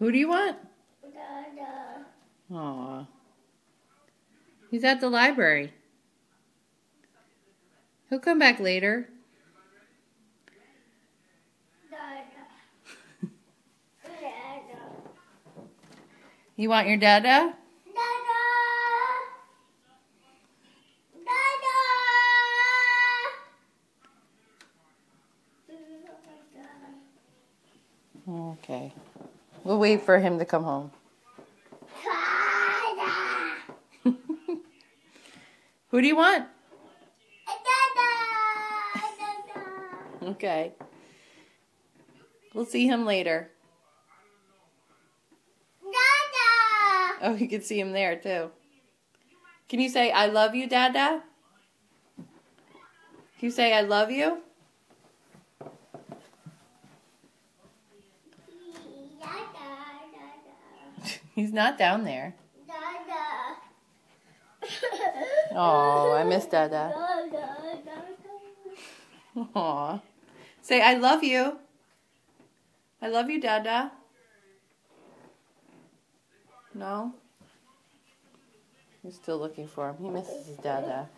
Who do you want? Dada. Aw. He's at the library. He'll come back later. Dada. Dada. You want your dada? Dada. Dada. Okay. We'll wait for him to come home. Dada. Who do you want? Dada. Dada. Okay. We'll see him later. Dada. Oh, you can see him there too. Can you say, I love you, Dada? Can you say, I love you? He's not down there. Dada. Oh, I miss Dada. Dada. Aw. Say, I love you. I love you, Dada. No? He's still looking for him. He misses his Dada.